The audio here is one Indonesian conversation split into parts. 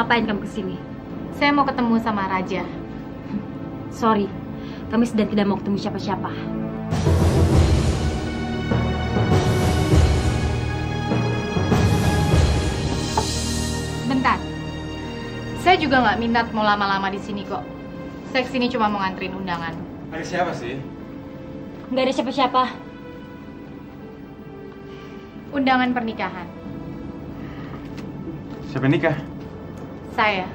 ngapain kamu kesini? Saya mau ketemu sama Raja. Sorry, kami sedang tidak mau ketemu siapa-siapa. Bentar. Saya juga nggak minat mau lama-lama di sini kok. Saya kesini cuma mau nganterin undangan. Ada siapa sih? Nggak ada siapa-siapa. Undangan pernikahan. Siapa nikah? Saya.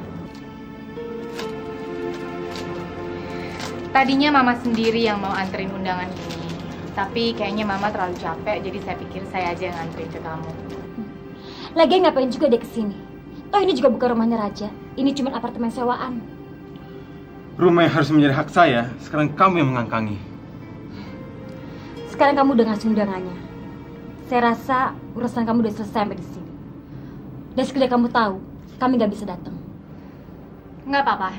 Tadinya Mama sendiri yang mau anterin undangan ini. Tapi kayaknya Mama terlalu capek, jadi saya pikir saya aja yang nganterin ke kamu. Lagian ngapain juga dia kesini? Toh ini juga bukan rumahnya Raja. Ini cuma apartemen sewaan. Rumah yang harus menjadi hak saya, sekarang kamu yang mengangkangi. Sekarang kamu udah ngasih undangannya. Saya rasa urusan kamu udah selesai sampai di sini. Dan sekali kamu tahu, kami nggak bisa datang. Nggak apa-apa.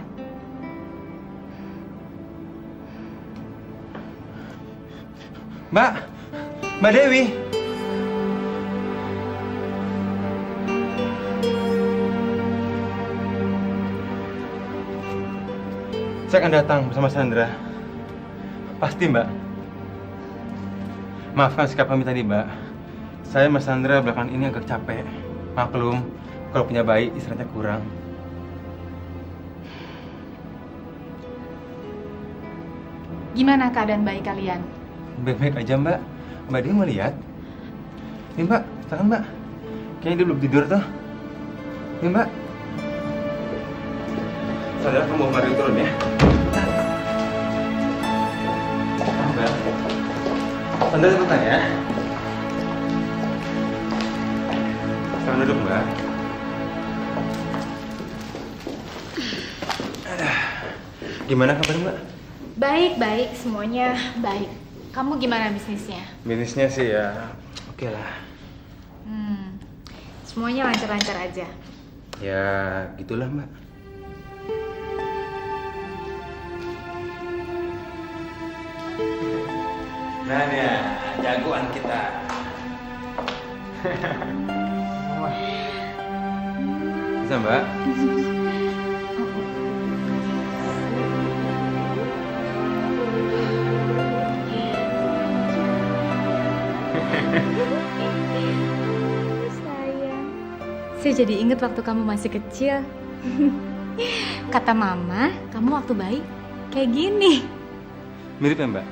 Mbak! Mbak Dewi! Saya akan datang bersama Sandra. Pasti, Mbak. Maafkan sikap kami tadi, Mbak. Saya sama Sandra belakangan ini agak capek. Maklum, kalau punya bayi, istirahatnya kurang. Gimana keadaan bayi kalian? Baik-baik aja, Mbak. Mbak Dewi mau lihat? Nih, Mbak. Tangan, Mbak. Kayaknya dia belum tidur, tuh. Nih, Mbak. Sandra, kamu mau mari turun, ya? Mbak. Sandra, sebentar, ya. Sekarang duduk, Mbak. Gimana kabar, Mbak? Baik, semuanya baik. Kamu gimana bisnisnya? Bisnisnya sih ya, oke lah. Semuanya lancar-lancar aja. Ya, gitulah, Mbak. Nah, ya, jagoan kita. Bisa, Mbak? Saya jadi inget waktu kamu masih kecil. Kata Mama, kamu waktu bayi kayak gini. Mirip ya, Mbak?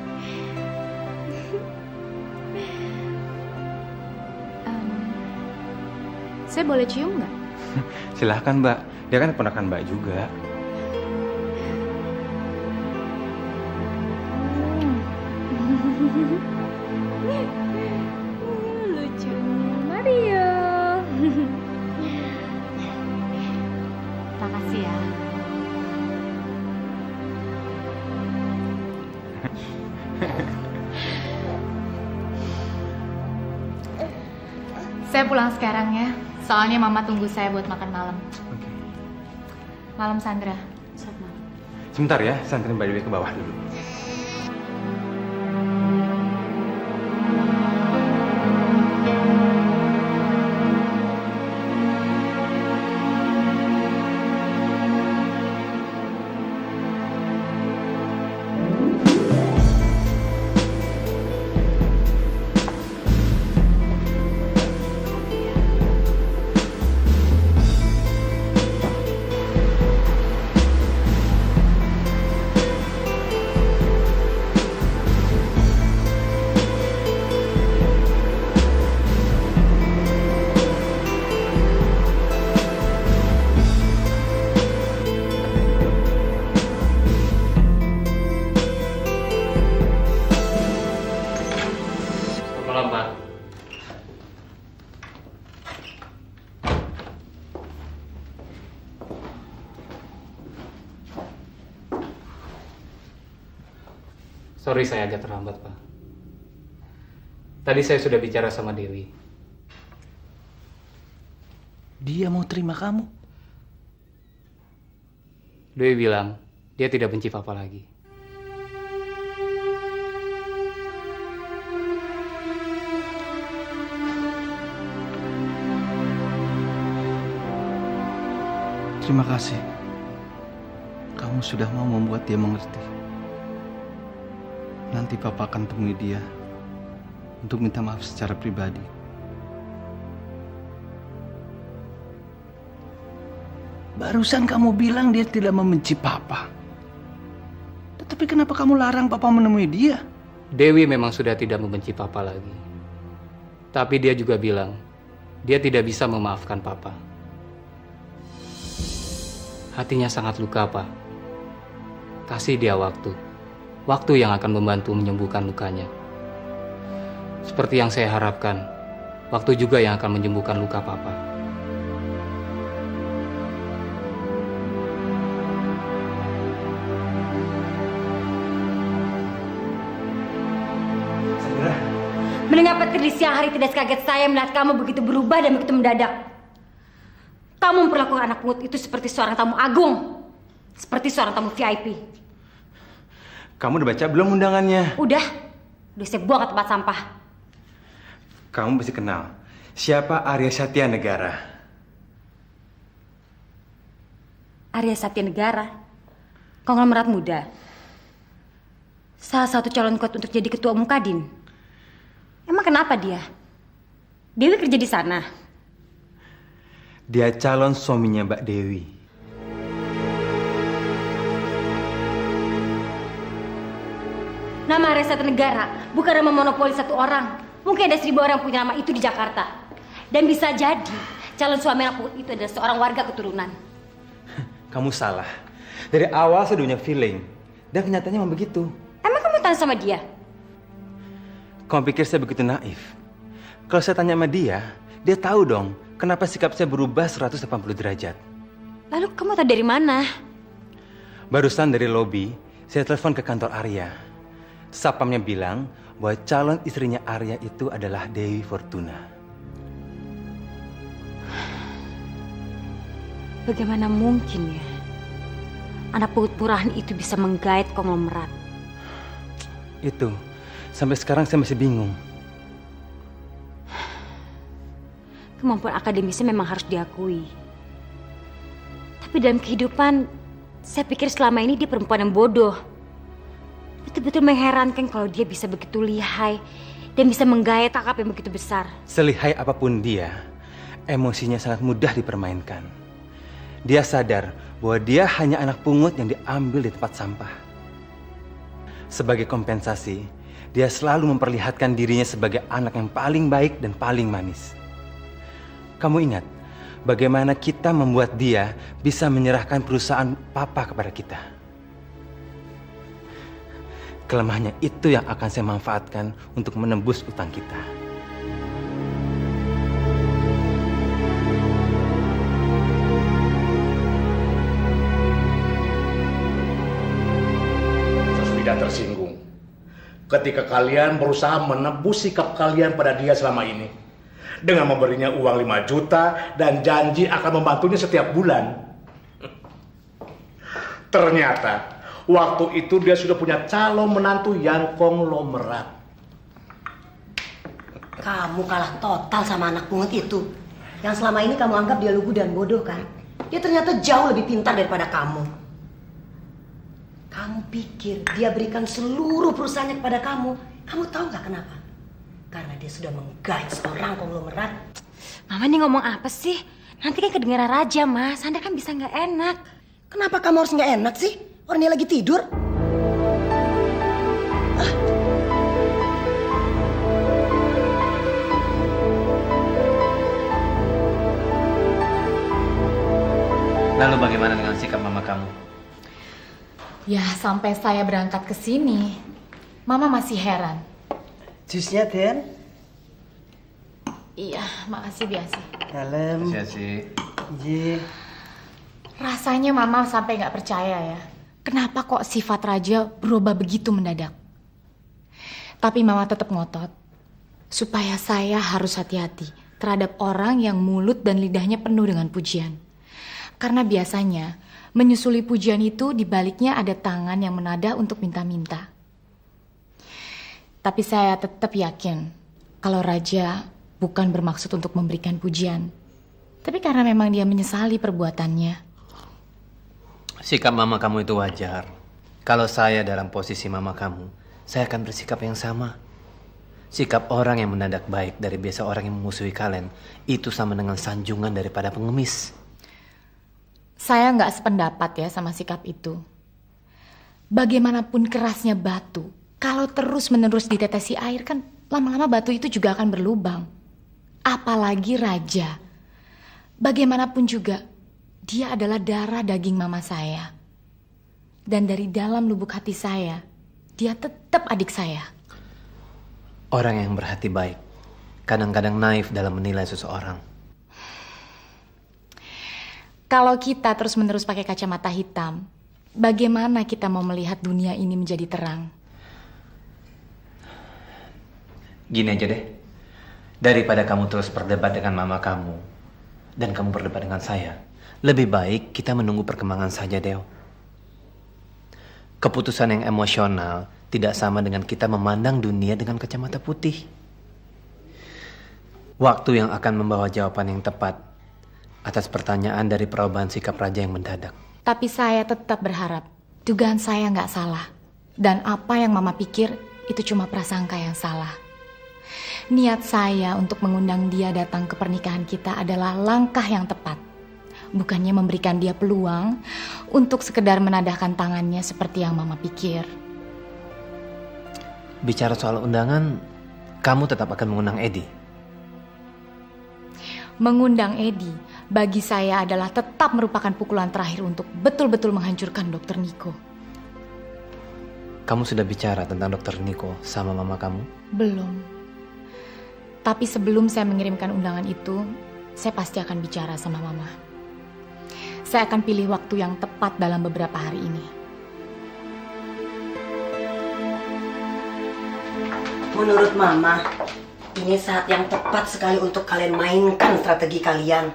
Saya boleh cium nggak? Silahkan, Mbak. Dia kan keponakan Mbak juga. Lucunya Mario. Makasih ya. Saya pulang sekarang ya. Soalnya Mama tunggu saya buat makan malam. Oke. Malam Sandra. Sebentar ya, saya anterin Mbak Dewi ke bawah dulu. Malam, Pak. Sorry saya agak terlambat, Pak. Tadi saya sudah bicara sama Dewi. Dia mau terima kamu. Dewi bilang dia tidak benci Papa lagi. Terima kasih. Kamu sudah mau membuat dia mengerti. Nanti Papa akan temui dia untuk minta maaf secara pribadi. Barusan kamu bilang dia tidak membenci Papa. Tetapi kenapa kamu larang Papa menemui dia? Dewi memang sudah tidak membenci Papa lagi. Tapi dia juga bilang, dia tidak bisa memaafkan Papa. Hatinya sangat luka, Pak. Kasih dia waktu. Waktu yang akan membantu menyembuhkan lukanya. Seperti yang saya harapkan, waktu juga yang akan menyembuhkan luka Papa. Samira, Mengapa tadi siang hari tidak sekaget saya melihat kamu begitu berubah dan begitu mendadak? Kamu memperlakukan anak pungut itu seperti seorang tamu agung. Seperti seorang tamu VIP. kamu udah baca belum undangannya? Udah saya buang ke tempat sampah. Kamu mesti kenal siapa Arya Satya Negara. Arya Satya Negara, konglomerat muda. Salah satu calon kuat untuk jadi ketua umum Kadin. Emang kenapa dia? Dewi kerja di sana. Dia calon suaminya Mbak Dewi. Nama Arya Satya Negara bukan nama monopoli satu orang. Mungkin ada 1.000 orang punya nama itu di Jakarta. Dan bisa jadi calon suami anak pungut itu adalah seorang warga keturunan. Kamu salah. Dari awal saya udah punya feeling. Dan kenyataannya memang begitu. Emang kamu tanya sama dia? Kamu pikir saya begitu naif? Kalau saya tanya sama dia tahu dong kenapa sikap saya berubah 180 derajat. Lalu kamu tahu dari mana? Barusan dari lobi, saya telepon ke kantor Arya. Sapamnya bilang bahwa calon istrinya Arya itu adalah Dewi Fortuna. Bagaimana mungkin ya anak pungut murahan itu bisa menggait konglomerat? Itu, sampai sekarang saya masih bingung. Kemampuan akademisnya memang harus diakui. Tapi dalam kehidupan, saya pikir selama ini dia perempuan yang bodoh. Betul-betul mengherankan kalau dia bisa begitu lihai dan bisa menggait kakap yang begitu besar. Selihai apapun dia, emosinya sangat mudah dipermainkan. Dia sadar bahwa dia hanya anak pungut yang diambil di tempat sampah. Sebagai kompensasi, dia selalu memperlihatkan dirinya sebagai anak yang paling baik dan paling manis. Kamu ingat bagaimana kita membuat dia bisa menyerahkan perusahaan Papa kepada kita? Kelemahannya itu yang akan saya manfaatkan untuk menembus utang kita. Tidak tersinggung ketika kalian berusaha menebus sikap kalian pada dia selama ini dengan memberinya uang 5 juta dan janji akan membantunya setiap bulan. Ternyata waktu itu dia sudah punya calon menantu yang konglomerat. Kamu kalah total sama anak pungut itu. Yang selama ini kamu anggap dia lugu dan bodoh kan? Dia ternyata jauh lebih pintar daripada kamu. Kamu pikir dia berikan seluruh perusahaannya kepada kamu. Kamu tahu nggak kenapa? Karena dia sudah menggait seorang konglomerat. Mama ini ngomong apa sih? Nanti kan kedengaran raja, Mas. Anda kan bisa nggak enak. Kenapa kamu harus nggak enak sih? Orang dia lagi tidur. Lalu bagaimana dengan sikap mama kamu? Ya, sampai saya berangkat ke sini, Mama masih heran. Jusnya, Den. Iya, makasih biasa. Dalam. Iya sih. Iya. Rasanya Mama sampai nggak percaya ya. Kenapa kok sifat Raja berubah begitu mendadak? Tapi Mama tetap ngotot supaya saya harus hati-hati terhadap orang yang mulut dan lidahnya penuh dengan pujian. Karena biasanya menyusuli pujian itu di baliknya ada tangan yang menadah untuk minta-minta. Tapi saya tetap yakin kalau Raja bukan bermaksud untuk memberikan pujian. Tapi karena memang dia menyesali perbuatannya. Sikap mama kamu itu wajar. Kalau saya dalam posisi mama kamu, saya akan bersikap yang sama. Sikap orang yang mendadak baik dari biasa orang yang memusuhi kalian, itu sama dengan sanjungan daripada pengemis. Saya nggak sependapat ya sama sikap itu. Bagaimanapun kerasnya batu, kalau terus-menerus ditetesi air kan lama-lama batu itu juga akan berlubang. Apalagi Raja. Bagaimanapun juga, dia adalah darah daging mama saya. Dan dari dalam lubuk hati saya, dia tetap adik saya. Orang yang berhati baik, kadang-kadang naif dalam menilai seseorang. Kalau kita terus-menerus pakai kacamata hitam, bagaimana kita mau melihat dunia ini menjadi terang? Gini aja deh, daripada kamu terus berdebat dengan mama kamu, dan kamu berdebat dengan saya, lebih baik kita menunggu perkembangan saja, Deo. Keputusan yang emosional tidak sama dengan kita memandang dunia dengan kacamata putih. Waktu yang akan membawa jawaban yang tepat atas pertanyaan dari perubahan sikap Raja yang mendadak. Tapi saya tetap berharap dugaan saya nggak salah. Dan apa yang mama pikir itu cuma prasangka yang salah. Niat saya untuk mengundang dia datang ke pernikahan kita adalah langkah yang tepat. Bukannya memberikan dia peluang untuk sekedar menadahkan tangannya seperti yang mama pikir. Bicara soal undangan, kamu tetap akan mengundang Edi. Mengundang Edi bagi saya adalah tetap merupakan pukulan terakhir untuk betul-betul menghancurkan Dr. Niko. Kamu sudah bicara tentang Dr. Niko sama mama kamu? Belum. Tapi sebelum saya mengirimkan undangan itu, saya pasti akan bicara sama mama. Saya akan pilih waktu yang tepat dalam beberapa hari ini. Menurut Mama, ini saat yang tepat sekali untuk kalian mainkan strategi kalian.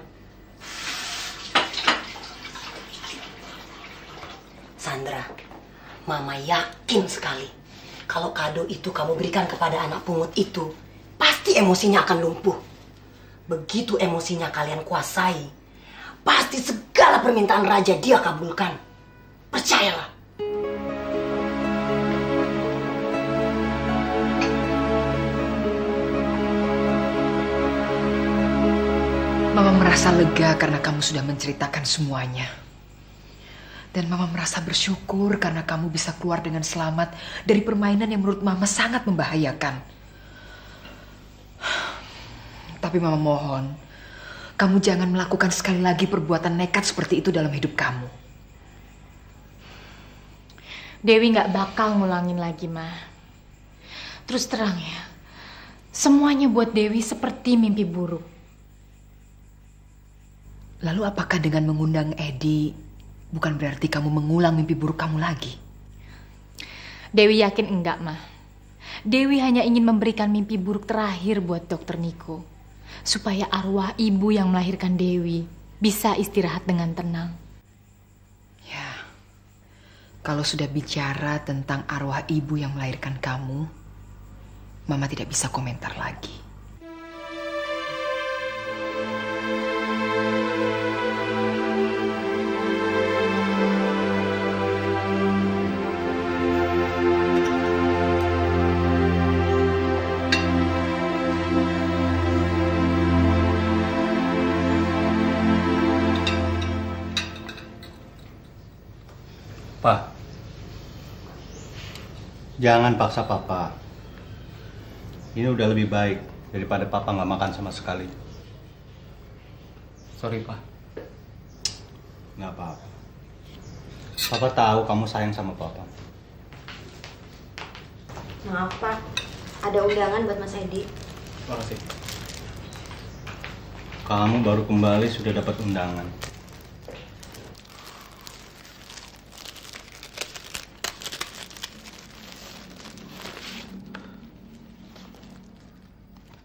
Sandra, Mama yakin sekali kalau kado itu kamu berikan kepada anak pungut itu, pasti emosinya akan lumpuh. Begitu emosinya kalian kuasai, pasti segala permintaan Raja dia kabulkan. Percayalah. Mama merasa lega karena kamu sudah menceritakan semuanya. Dan Mama merasa bersyukur karena kamu bisa keluar dengan selamat dari permainan yang menurut Mama sangat membahayakan. Tapi Mama mohon, kamu jangan melakukan sekali lagi perbuatan nekat seperti itu dalam hidup kamu. Dewi nggak bakal ngulangin lagi, Ma. Terus terang ya, semuanya buat Dewi seperti mimpi buruk. Lalu apakah dengan mengundang Edi bukan berarti kamu mengulang mimpi buruk kamu lagi? Dewi yakin enggak, Ma. Dewi hanya ingin memberikan mimpi buruk terakhir buat Dr. Niko. Supaya arwah ibu yang melahirkan Dewi bisa istirahat dengan tenang. Ya, kalau sudah bicara tentang arwah ibu yang melahirkan kamu, Mama tidak bisa komentar lagi. Pak, jangan paksa Papa. Ini udah lebih baik daripada Papa nggak makan sama sekali. Sorry, Pak. Nggak apa-apa. Papa tahu kamu sayang sama Papa. Maaf, Pak. Ada undangan buat Mas Edi. Terima kasih. Kamu baru kembali sudah dapat undangan.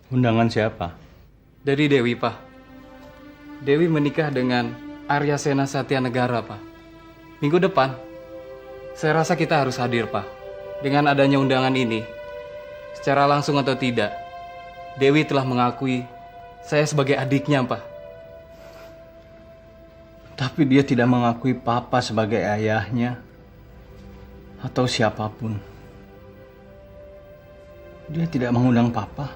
Undangan siapa? Dari Dewi, Pak. Dewi menikah dengan Arya Sena Satya Negara, Pak. Minggu depan. Saya rasa kita harus hadir, Pak. Dengan adanya undangan ini, secara langsung atau tidak, Dewi telah mengakui saya sebagai adiknya, Pak. Tapi dia tidak mengakui papa sebagai ayahnya atau siapapun. Dia tidak mengundang papa.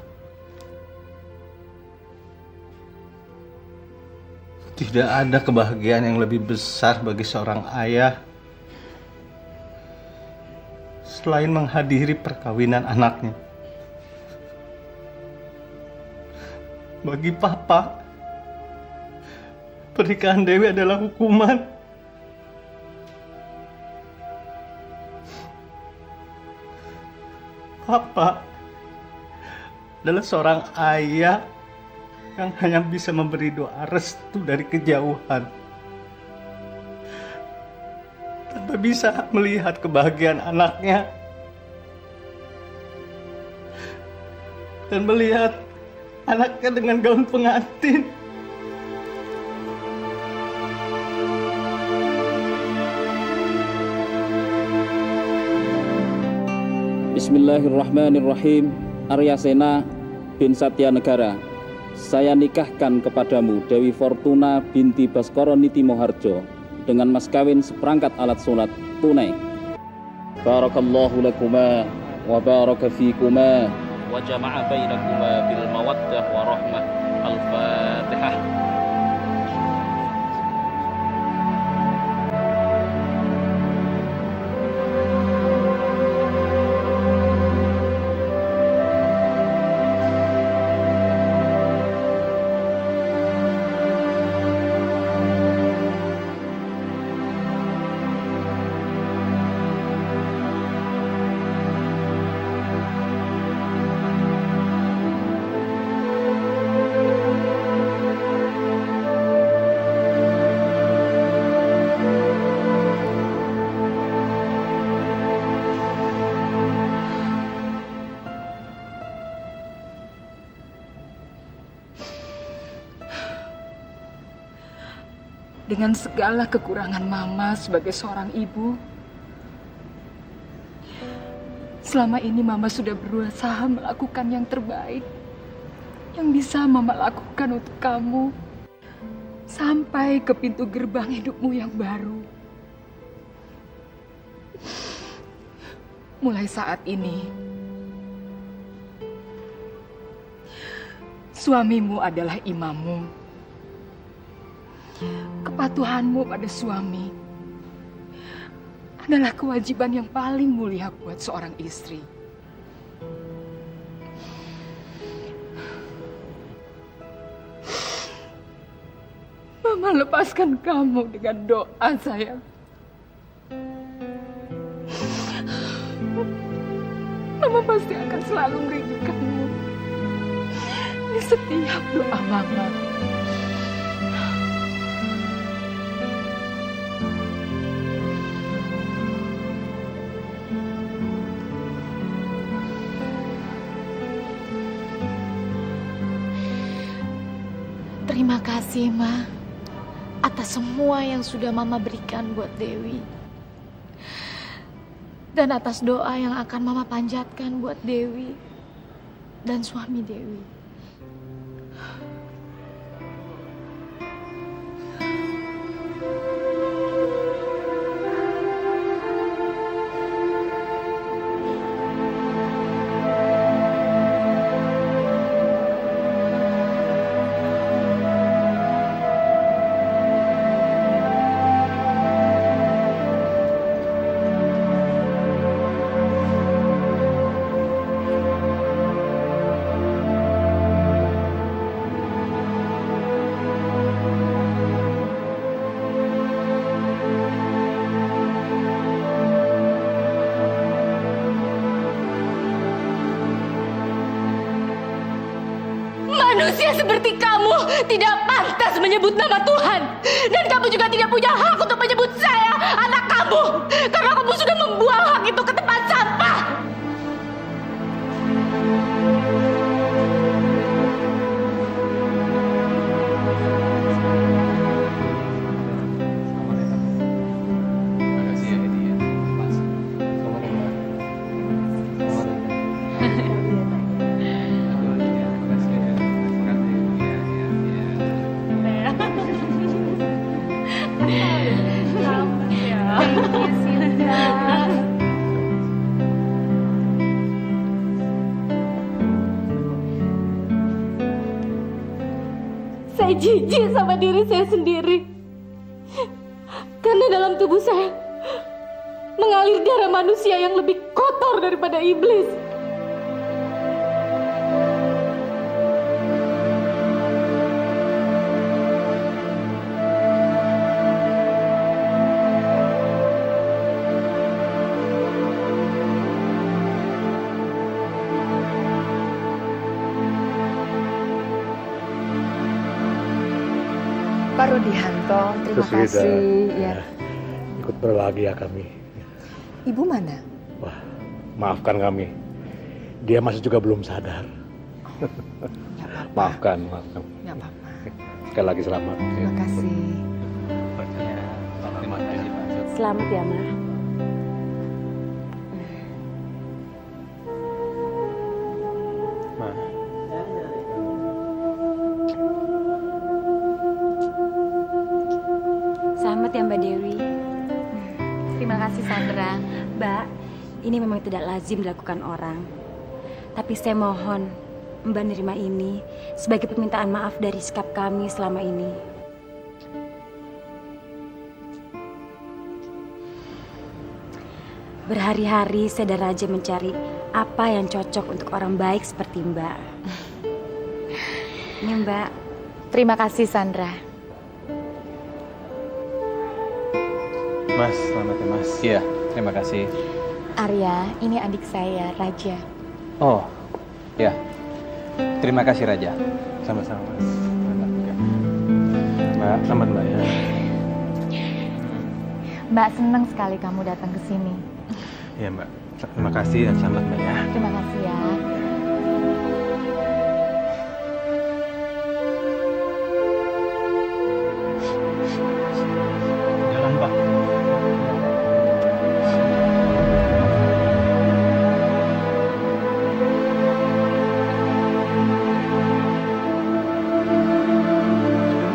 Tidak ada kebahagiaan yang lebih besar bagi seorang ayah selain menghadiri perkawinan anaknya. Bagi papa, pernikahan Dewi adalah hukuman. Papa adalah seorang ayah yang hanya bisa memberi doa restu dari kejauhan, tanpa bisa melihat kebahagiaan anaknya dan melihat anaknya dengan gaun pengantin. Bismillahirrahmanirrahim. Arya Sena bin Satya Negara. Saya nikahkan kepadamu Dewi Fortuna binti Baskoro Niti Moharjo dengan mas kawin seperangkat alat sholat tunai. Barakallahu lakuma wa baraka fikuma wa jama'a bainakuma bil mawaddah wa rahmah. Al-Fatihah. Dengan segala kekurangan Mama sebagai seorang ibu, selama ini Mama sudah berusaha melakukan yang terbaik yang bisa Mama lakukan untuk kamu sampai ke pintu gerbang hidupmu yang baru. Mulai saat ini, suamimu adalah imammu. Kepatuhanmu pada suami adalah kewajiban yang paling mulia buat seorang istri. Mama lepaskan kamu dengan doa, sayang. Mama pasti akan selalu merindukanmu di setiap doa Mama. Terima kasih, Ma, atas semua yang sudah Mama berikan buat Dewi. Dan atas doa yang akan Mama panjatkan buat Dewi dan suami Dewi. Manusia seperti kamu tidak pantas menyebut nama Tuhan. Dan kamu juga tidak punya hak untuk menyebut saya anak kamu. Karena kamu sudah membuang hak itu ke tempat sampah. Saya jijik sama diri saya sendiri. Karena dalam tubuh saya mengalir darah manusia yang lebih kotor daripada iblis. Pak Rudianto, terima kasih. Ya. Ikut berbahagia kami. Ibu mana? Wah, maafkan kami. Dia masih juga belum sadar. Maafkan. Nggak apa-apa. Sekali lagi selamat. Terima kasih. Terima kasih, Pak. Selamat ya, Ma. Ma. Selamat ya, Mbak Dewi. Terima kasih, Sandra. Mbak, ini memang tidak lazim dilakukan orang. Tapi saya mohon Mbak nerima ini sebagai permintaan maaf dari sikap kami selama ini. Berhari-hari saya dan Raja mencari apa yang cocok untuk orang baik seperti Mbak. Ini Mbak. Terima kasih, Sandra. Mas, selamat ya, Mas. Iya, terima kasih. Arya, ini adik saya, Raja. Oh, ya. Terima kasih, Raja. Sama-sama, Mas. Selamat ya. Mbak, selamat Mbak ya. Mbak senang sekali kamu datang ke sini. Iya, Mbak. Terima kasih dan selamat Mbak ya. Terima kasih ya. Jalan, Pak.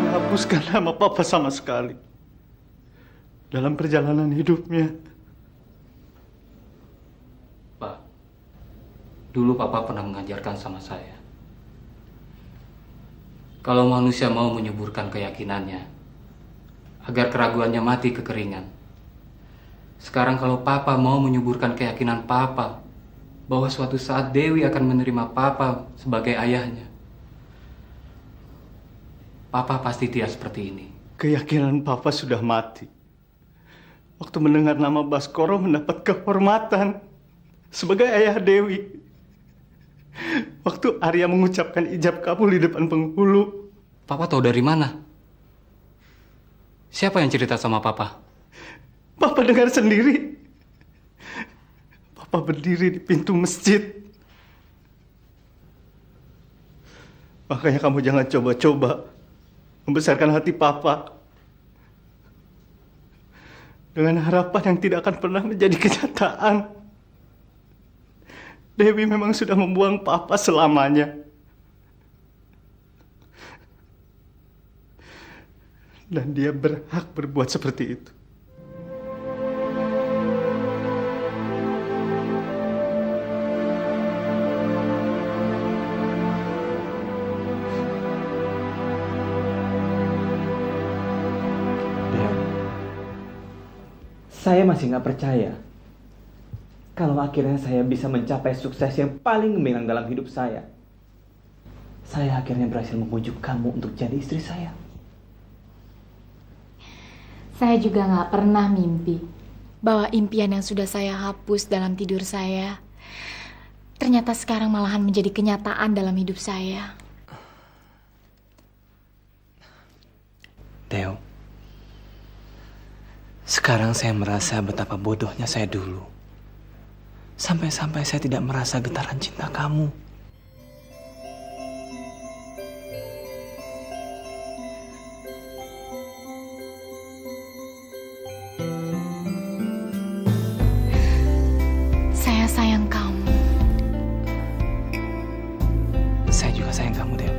Menghapuskan nama Papa sama sekali dalam perjalanan hidupnya. Pak, dulu Papa pernah mengajarkan sama saya. Kalau manusia mau menyuburkan keyakinannya, agar keraguannya mati kekeringan. Sekarang kalau Papa mau menyuburkan keyakinan Papa, bahwa suatu saat Dewi akan menerima Papa sebagai ayahnya, Papa pasti tidak seperti ini. Keyakinan Papa sudah mati waktu mendengar nama Baskoro mendapat kehormatan sebagai ayah Dewi. Waktu Arya mengucapkan ijab kabul di depan penghulu. Papa tahu dari mana? Siapa yang cerita sama Papa? Papa dengar sendiri. Papa berdiri di pintu masjid. Makanya kamu jangan coba-coba membesarkan hati Papa dengan harapan yang tidak akan pernah menjadi kenyataan. Dewi memang sudah membuang Papa selamanya. Dan dia berhak berbuat seperti itu. Saya masih nggak percaya kalau akhirnya saya bisa mencapai sukses yang paling gemilang dalam hidup saya. Saya akhirnya berhasil membujuk kamu untuk jadi istri saya. Saya juga nggak pernah mimpi bahwa impian yang sudah saya hapus dalam tidur saya ternyata sekarang malahan menjadi kenyataan dalam hidup saya. Theo, sekarang saya merasa betapa bodohnya saya dulu. Sampai-sampai saya tidak merasa getaran cinta kamu. Saya sayang kamu. Saya juga sayang kamu, Theo.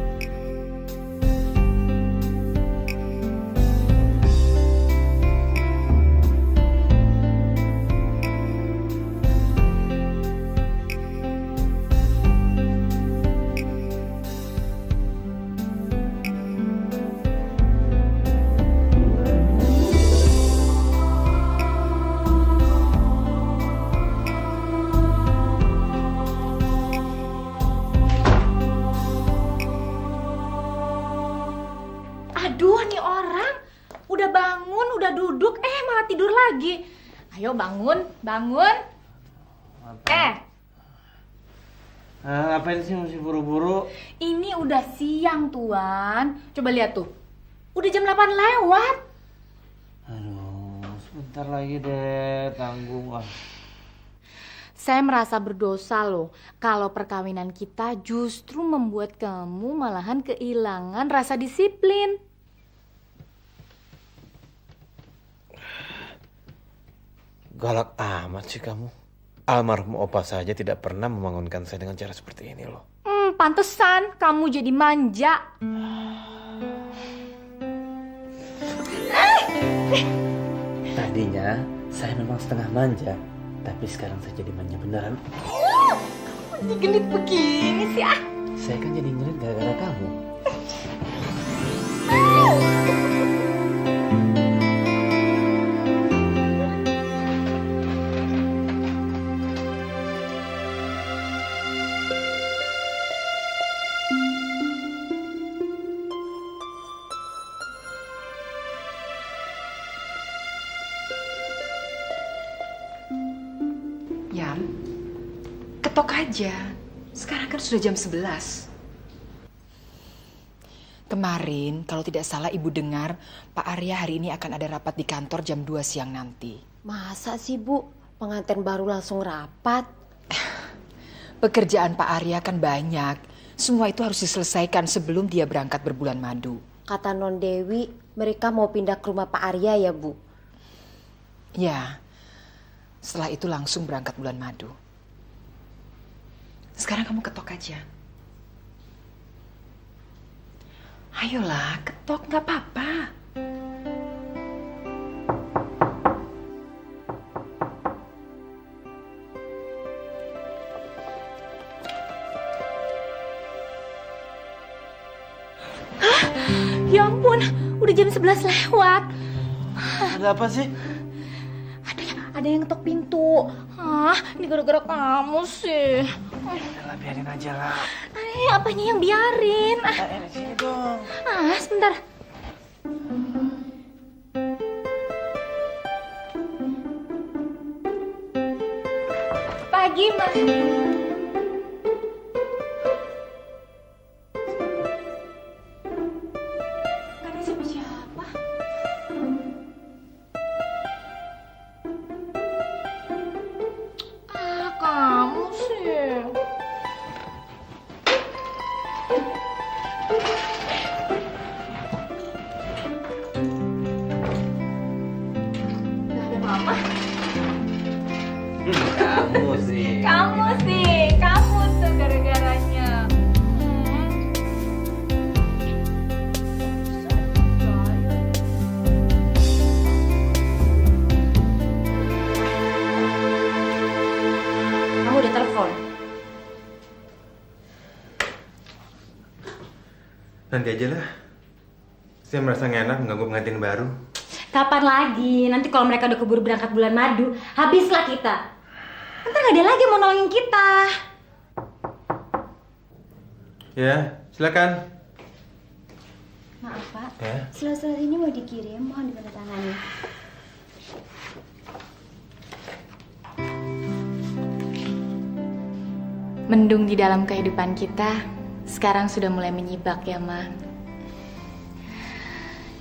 udah duduk, malah tidur lagi. Ayo bangun, bangun. Ngapain sih mesti buru-buru? Ini udah siang, Tuan. Coba lihat tuh. Udah jam 8 lewat. Aduh, sebentar lagi deh, tanggung. Saya merasa berdosa loh kalau perkawinan kita justru membuat kamu malahan kehilangan rasa disiplin. Galak amat sih kamu. Almarhum opa saja tidak pernah membangunkan saya dengan cara seperti ini loh. Pantesan kamu jadi manja. Tadinya saya memang setengah manja, tapi sekarang saya jadi manja beneran. Kamu genit begini sih ah. Saya kan jadi ngerit gara-gara kamu. Yam, ketok aja. Sekarang kan sudah jam 11. Kemarin, kalau tidak salah ibu dengar, Pak Arya hari ini akan ada rapat di kantor jam 2 siang nanti. Masa sih, Bu? Pengantin baru langsung rapat? Pekerjaan Pak Arya kan banyak. Semua itu harus diselesaikan sebelum dia berangkat berbulan madu. Kata Non Dewi, mereka mau pindah ke rumah Pak Arya ya, Bu? Ya, setelah itu langsung berangkat bulan madu. Sekarang kamu ketok aja. Ayolah, ketok, nggak apa-apa. Hah? Ya ampun, udah jam 11 lewat. Ada apa sih? Ada yang ngetok pintu. Hah, ini gara-gara kamu sih. Udah biarin aja lah. Apanya yang biarin? Sini dong. Sebentar. Pagi, Mas. Gak ada siapa-siapa. Kamu sih. Gak ada mama. Kamu sih. Kamu tuh gara-garanya. Kamu udah telepon? Nanti aja lah. Saya merasa nggak enak mengganggu pengantin baru. Kapan lagi? Nanti kalau mereka udah keburu berangkat bulan madu, habislah kita. Ntar nggak ada lagi yang mau nolongin kita. Ya, silakan. Maaf Pak, Ya. surat-surat ini mau dikirim, mohon ditandatangani. Mendung di dalam kehidupan kita sekarang sudah mulai menyibak ya, Ma.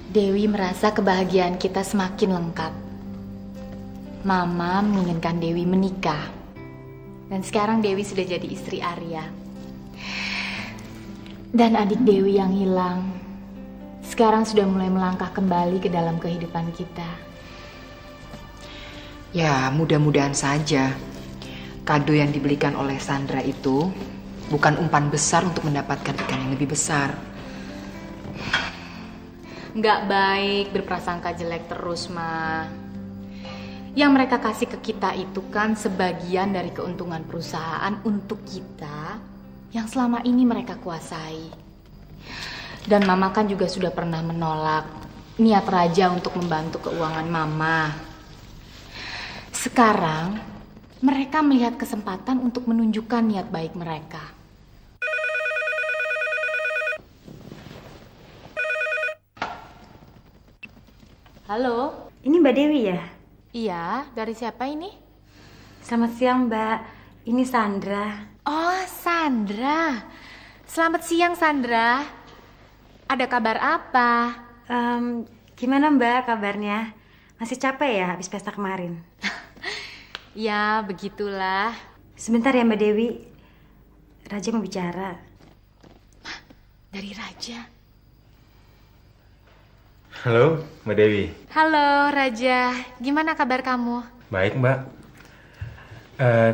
Dewi merasa kebahagiaan kita semakin lengkap. Mama menginginkan Dewi menikah. Dan sekarang Dewi sudah jadi istri Arya. Dan adik Dewi yang hilang sekarang sudah mulai melangkah kembali ke dalam kehidupan kita. Ya, mudah-mudahan saja. Kado yang dibelikan oleh Sandra itu bukan umpan besar untuk mendapatkan ikan yang lebih besar. Nggak baik berprasangka jelek terus, Ma. Yang mereka kasih ke kita itu kan sebagian dari keuntungan perusahaan untuk kita yang selama ini mereka kuasai. Dan Mama kan juga sudah pernah menolak niat Raja untuk membantu keuangan Mama. Sekarang mereka melihat kesempatan untuk menunjukkan niat baik mereka. Halo? Ini Mbak Dewi ya? Iya, dari siapa ini? Selamat siang Mbak, ini Sandra. Oh, Sandra. Selamat siang, Sandra. Ada kabar apa? Gimana Mbak kabarnya? Masih capek ya habis pesta kemarin? Ya, begitulah. Sebentar ya Mbak Dewi. Raja mau bicara. Dari Raja. Halo, Mbak Dewi. Halo, Raja. Gimana kabar kamu? Baik, Mbak.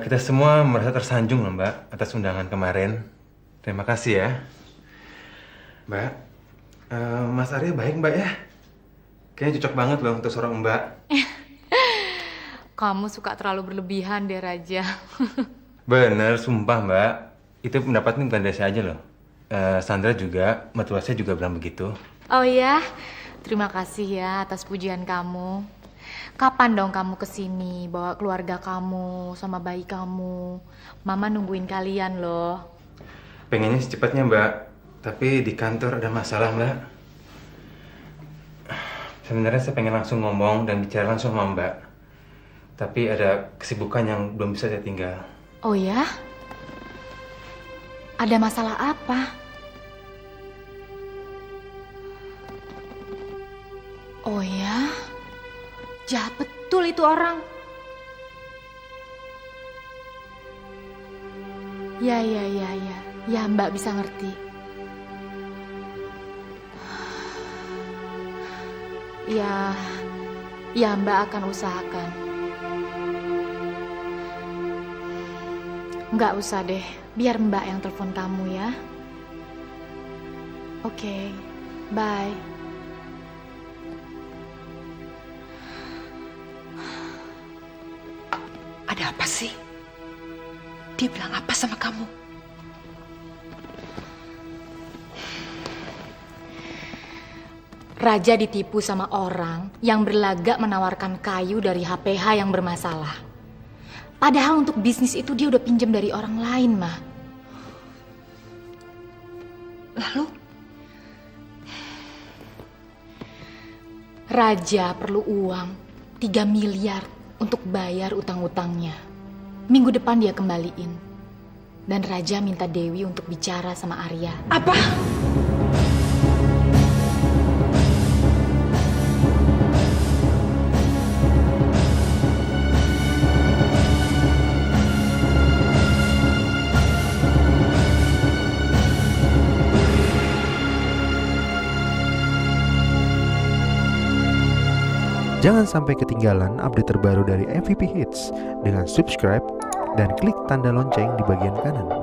Kita semua merasa tersanjung loh, Mbak, atas undangan kemarin. Terima kasih ya. Mbak, Mas Arya baik, Mbak ya? Kayaknya cocok banget loh untuk seorang Mbak. Kamu suka terlalu berlebihan deh, Raja. Bener, sumpah, Mbak. Itu pendapatnya bukan dari saya aja loh. Sandra juga, mertua saya juga bilang begitu. Oh ya? Terima kasih ya atas pujian kamu. Kapan dong kamu kesini bawa keluarga kamu sama bayi kamu? Mama nungguin kalian loh. Pengennya secepatnya, Mbak. Tapi di kantor ada masalah, Mbak. Sebenarnya saya pengen langsung ngomong dan bicara langsung sama Mbak. Tapi ada kesibukan yang belum bisa saya tinggal. Oh ya? Ada masalah apa? Oh ya? Jahat betul itu orang. Ya. Ya, Mbak bisa ngerti. Ya Mbak akan usahakan. Nggak usah deh, biar Mbak yang telepon kamu ya. Oke, bye. Ada apa sih? Dia bilang apa sama kamu? Raja ditipu sama orang yang berlagak menawarkan kayu dari HPH yang bermasalah. Padahal untuk bisnis itu dia udah pinjam dari orang lain, Ma. Lalu? Raja perlu uang 3 miliar untuk bayar utang-utangnya. Minggu depan dia kembaliin. Dan Raja minta Dewi untuk bicara sama Arya. Apa? Jangan sampai ketinggalan update terbaru dari MVP Hits dengan subscribe dan klik tanda lonceng di bagian kanan.